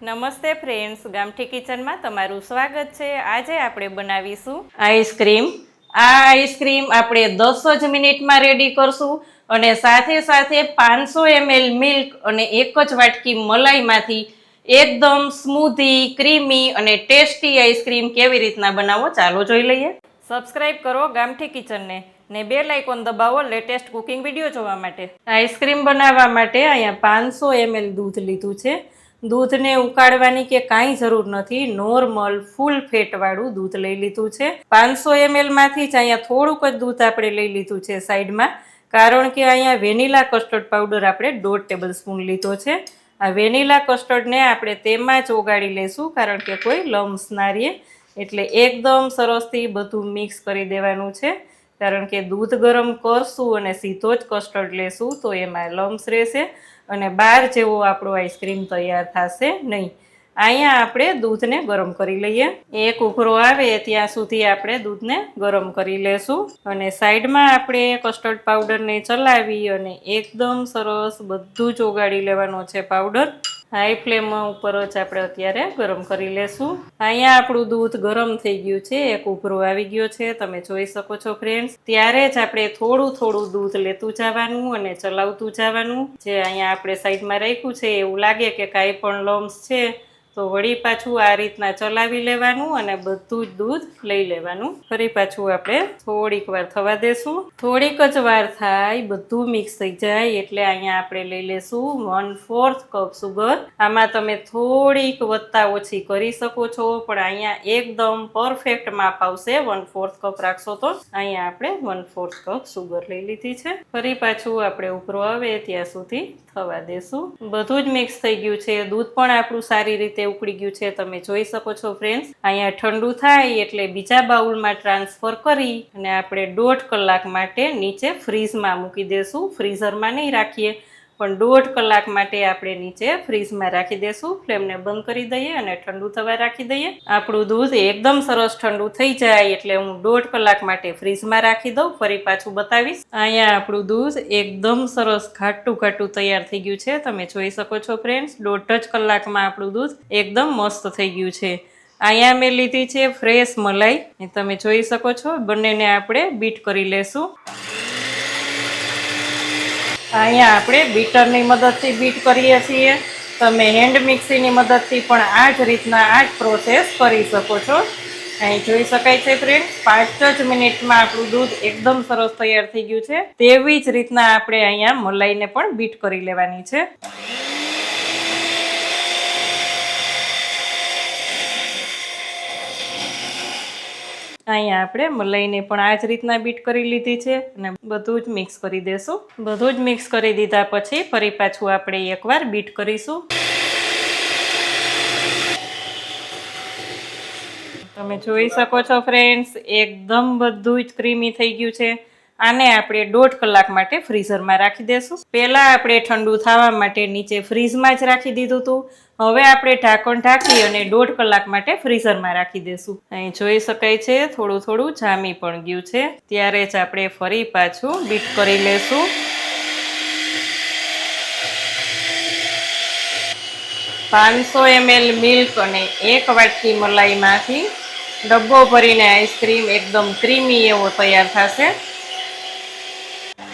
નમસ્તે ફ્રેન્ડ્સ, ગામઠી કિચનમાં તમારું સ્વાગત છે. આજે આપણે બનાવીશું આઈસ્ક્રીમ. આ આઈસ્ક્રીમ આપણે 10 જ મિનિટમાં રેડી કરશું અને સાથે સાથે 500 ml મિલ્ક અને એક જ વાટકી મલાઈમાંથી એકદમ સ્મૂધી, ક્રીમી અને ટેસ્ટી આઈસ્ક્રીમ કેવી રીતના બનાવો ચાલો જોઈ લઈએ. સબસ્ક્રાઇબ કરો ગામઠી કિચનને ને બેલ આઇકોન દબાવો લેટેસ્ટ કુકિંગ વિડીયો જોવા માટે. આઈસ્ક્રીમ બનાવવા માટે અહીંયા 500 ml દૂધ લીધું છે. દૂધને ઉકાળવાની કે કાંઈ જરૂર નથી, નોર્મલ ફૂલ ફેટવાળું દૂધ લઈ લીધું છે. 500 ml માંથી જ અહીંયા થોડુંક જ દૂધ આપણે લઈ લીધું છે સાઈડમાં, કારણ કે અહીંયા વેનીલા કસ્ટર્ડ પાવડર આપણે 1.5 ટેબલ સ્પૂન લીધો છે. આ વેનીલા કસ્ટર્ડને આપણે તેમાં જ ઓગાળી લેશું, કારણ કે કોઈ લમ્સ ના રહે. એટલે એકદમ સરસથી બધું મિક્સ કરી દેવાનું છે, કારણ કે દૂધ ગરમ કરશું અને સીધો જ કસ્ટર્ડ લેશું તો એમાં લમ્સ રહેશે અને બહાર જેવો આપણો આઈસ્ક્રીમ તૈયાર થશે નહીં. અહીંયા આપણે દૂધને ગરમ કરી લઈએ. એક ઉભરો આવે ત્યાં સુધી આપણે દૂધને ગરમ કરી લેશું અને સાઈડમાં આપણે કસ્ટર્ડ પાવડરને ચલાવી અને એકદમ સરસ બધું જ ઓગાળી લેવાનો છે પાવડર. હાઈ ફ્લેમ ઉપર જ આપણે અત્યારે ગરમ કરી લેશું. અહીંયા આપણું દૂધ ગરમ થઈ ગયું છે, એક ઉભરો આવી ગયો છે, તમે જોઈ શકો છો ફ્રેન્ડ્સ. ત્યારે જ આપણે થોડું થોડું દૂધ લેતું જવાનું અને ચલાવતું જવાનું. જે અહીંયા આપણે સાઈડમાં રાખ્યું છે એવું લાગે કે કાંઈ પણ લમ્સ છે તો વળી પાછું આ રીતના ચલાવી લેવાનું અને બધું જ દૂધ લઈ લેવાનું. ફરી પાછું આપણે થોડીક વાર થવા દેશું. થોડીક જ વાર થાય, બધું મિક્સ થઈ જાય એટલે અહીંયા આપણે લઈ લેશું 1/4 કપ સુગર. આમાં તમે થોડીક વધતા ઓછી કરી શકો છો, પણ અહીંયા એકદમ પરફેક્ટ માપ આવશે. 1/4 કપ રાખશો તો અહીંયા આપણે 1/4 કપ સુગર લઈ લીધી છે. ફરી પાછું આપણે ઉભરો આવે ત્યાં સુધી થવા દેશું. બધું જ મિક્સ થઈ ગયું છે, દૂધ પણ આપણું સારી રીતે ઉકળી ગયું છે, તમે જોઈ શકો છો ફ્રેન્ડ્સ. અહીંયા ઠંડુ થાય એટલે બીજા બાઉલમાં ટ્રાન્સફર કરી અને આપણે 1.5 કલાક માટે નીચે ફ્રીઝમાં મૂકી દેશું. ફ્રીઝરમાં નહીં રાખીએ, પણ 1.5 કલાક માટે આપણે નીચે ફ્રીઝમાં રાખી દેશું. ફ્લેમને બંધ કરી દઈએ અને ઠંડુ થવા રાખી દઈએ. આપણું દૂધ એકદમ સરસ ઠંડુ થઈ જાય એટલે હું 1.5 કલાક માટે ફ્રીઝમાં રાખી દઉં. ફરી પાછું બતાવીશ. અહીંયા આપણું દૂધ એકદમ સરસ ઘાટું ઘાટું તૈયાર થઈ ગયું છે, તમે જોઈ શકો છો ફ્રેન્ડ્સ. 1.5 જ કલાકમાં આપણું દૂધ એકદમ મસ્ત થઈ ગયું છે. અહીંયા મેં લીધી છે ફ્રેશ મલાઈ, તમે જોઈ શકો છો. બંનેને આપણે બીટ કરી લેશું. અહીંયા આપણે બીટરની મદદથી બીટ કરીએ છીએ. તમે હેન્ડ મિક્સીની મદદથી પણ આ જ રીતના આ જ પ્રોસેસ કરી શકો છો. અહીં જોઈ શકાય છે ફ્રેન્ડ, 5 જ મિનિટમાં આપણું દૂધ એકદમ સરસ તૈયાર થઈ ગયું છે. તેવી જ રીતના આપણે અહીંયા મલાઈને પણ બીટ કરી લેવાની છે. અહીંયા આપણે મલાઈને પણ આ જ રીતના બીટ કરી લીધી છે અને બધું જ મિક્સ કરી દેશું. બધું જ મિક્સ કરી દીધા પછી ફરી પાછું આપણે એકવાર બીટ કરીશું. તમે જોઈ શકો છો ફ્રેન્ડ્સ, એકદમ બધું જ ક્રીમી થઈ ગયું છે. આને આપણે 1.5 કલાક માટે ફ્રીઝરમાં રાખી દેશું. પહેલાં આપણે ઠંડુ થવા માટે નીચે ફ્રીઝમાં જ રાખી દીધું હતું. હવે આપણે ઢાંકણ ઢાંકી અને 1.5 કલાક માટે ફ્રીઝરમાં રાખી દેશું. અહીં જોઈ શકાય છે થોડું થોડું જામી પણ ગયું છે. ત્યારે જ આપણે ફરી પાછું બીટ કરી લેશું. 500 ml મિલ્ક અને 1 વાટકી મલાઈમાંથી ડબ્બો ભરીને આઈસ્ક્રીમ એકદમ ક્રીમી એવો તૈયાર થશે.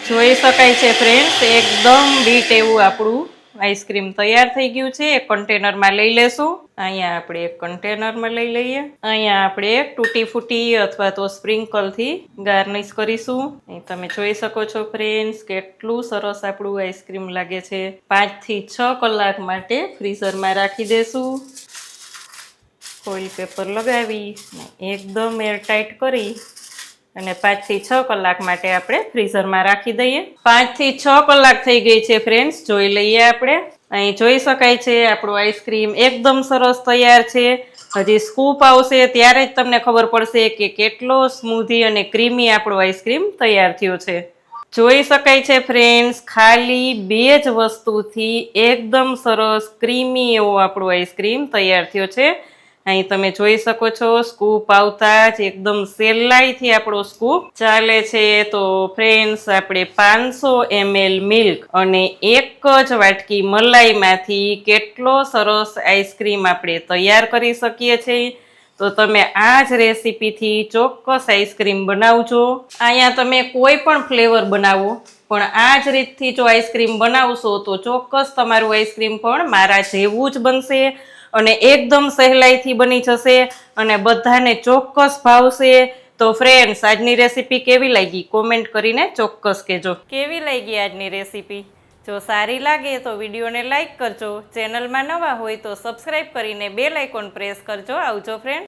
જોઈ શકાય છે ફ્રેન્ડ્સ, એકદમ બીટ એવું આપણું આઈસ્ક્રીમ તૈયાર થઈ ગયું છે. એક કન્ટેનરમાં લઈ લેશું. અહીંયા આપણે એક કન્ટેનરમાં લઈ લઈએ. અહીંયા આપણે એક તૂટી ફૂટી અથવા તો સ્પ્રિંકલથી ગાર્નિશ કરીશું. તમે જોઈ શકો છો ફ્રેન્ડ્સ, કેટલું સરસ આપણું આઈસ્ક્રીમ લાગે છે. 5 થી 6 કલાક માટે ફ્રીઝરમાં રાખી દેશું. ફોઇલ પેપર લગાવી એકદમ એરટાઈટ કરી અને 5 થી 6 કલાક માટે આપણે ફ્રીઝરમાં રાખી દઈએ. 5 થી 6 કલાક થઈ ગઈ છે ફ્રેન્ડ્સ, જોઈ લઈએ આપણે. અહીં જોઈ શકાય છે આપણું આઈસ્ક્રીમ એકદમ સરસ તૈયાર છે. હજી સ્કૂપ આવશે ત્યારે જ તમને ખબર પડશે કે કેટલો સ્મૂધી અને ક્રીમી આપણો આઈસ્ક્રીમ તૈયાર થયો છે. જોઈ શકાય છે ફ્રેન્ડ્સ, ખાલી 2 જ વસ્તુથી એકદમ સરસ ક્રીમી એવો આપણો આઈસ્ક્રીમ તૈયાર થયો છે. અહીં તમે જોઈ શકો છો સ્કૂપ આવતા જ એકદમ સહેલાઈથી આપણો સ્કૂપ ચાલે છે. તો ફ્રેન્ડ્સ આપણે 500 ml મિલ્ક અને એક જ વાટકી મલાઈમાંથી કેટલો સરસ આઈસ્ક્રીમ આપણે તૈયાર કરી શકીએ છીએ. તો તમે આ જ રેસીપીથી ચોક્કસ આઈસ્ક્રીમ બનાવજો. અહીંયા તમે કોઈ પણ ફ્લેવર બનાવો, પણ આ જ રીતથી જો આઈસ્ક્રીમ બનાવશો તો ચોક્કસ તમારું આઈસ્ક્રીમ પણ મારા જેવું જ બનશે અને એકદમ સહેલાઈથી બની જશે અને બધાને ચોક્કસ ભાવશે. તો ફ્રેન્ડ્સ, આજની રેસીપી કેવી લાગી કોમેન્ટ કરીને ચોક્કસ કહેજો. કેવી લાગી આજની રેસીપી? જો સારી લાગે તો વિડીયોને લાઈક કરજો, ચેનલમાં નવા હોય તો સબસ્ક્રાઈબ કરીને બેલ આઇકોન પ્રેસ કરજો. આવજો ફ્રેન્ડ.